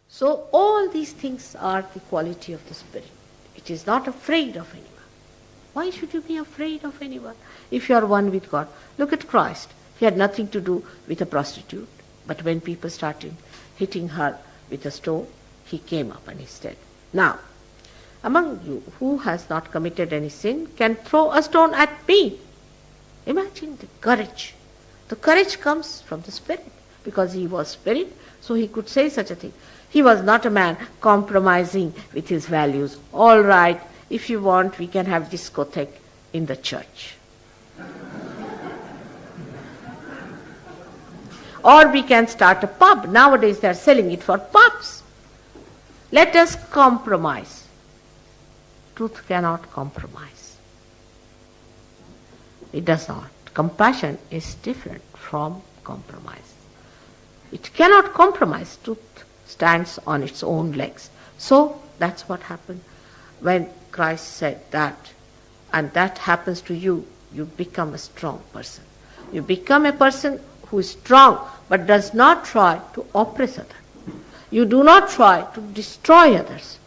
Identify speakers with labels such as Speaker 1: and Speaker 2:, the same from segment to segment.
Speaker 1: So all these things are the quality of the Spirit. It is not afraid of anyone. Why should you be afraid of anyone if you are one with God? Look at Christ. He had nothing to do with a prostitute. But when people started hitting her with a stone, he came up and he said, "Now, among you who has not committed any sin can throw a stone at me." Imagine the courage. The courage comes from the Spirit. Because he was Spirit, so he could say such a thing. He was not a man compromising with his values. All right, if you want, we can have discotheque in the church. Or we can start a pub. Nowadays they are selling it for pubs. Let us compromise. Truth cannot compromise. It does not. Compassion is different from compromise. It cannot compromise. Truth stands on its own legs. So that's what happened when Christ said that. And that happens to you. You become a strong person. You become a person who is strong but does not try to oppress others. You do not try to destroy others.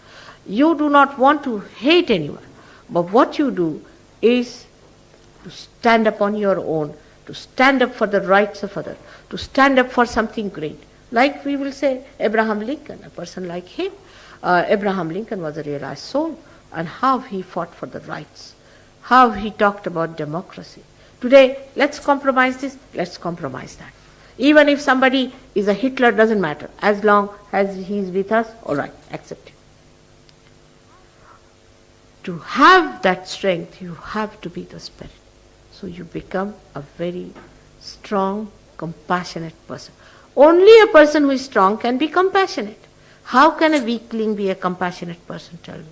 Speaker 1: You do not want to hate anyone. But what you do is to stand up on your own, to stand up for the rights of others, to stand up for something great. Like we will say Abraham Lincoln, a person like him. Abraham Lincoln was a realized soul, and how he fought for the rights, how he talked about democracy. Today, let's compromise this, let's compromise that. Even if somebody is a Hitler, doesn't matter. As long as he is with us, all right, accept him. To have that strength, you have to be the Spirit. So you become a very strong, compassionate person. Only a person who is strong can be compassionate. How can a weakling be a compassionate person, tell me?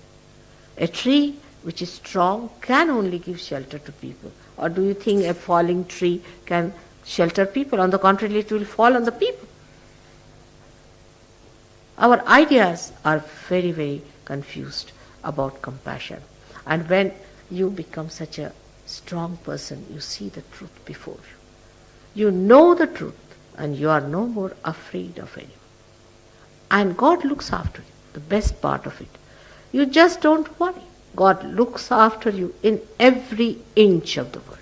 Speaker 1: A tree which is strong can only give shelter to people. Or do you think a falling tree can shelter people? On the contrary, it will fall on the people. Our ideas are very, very confused about compassion. And when you become such a strong person, you see the truth before you. You know the truth, and you are no more afraid of anyone. And God looks after you, the best part of it. You just don't worry. God looks after you in every inch of the world.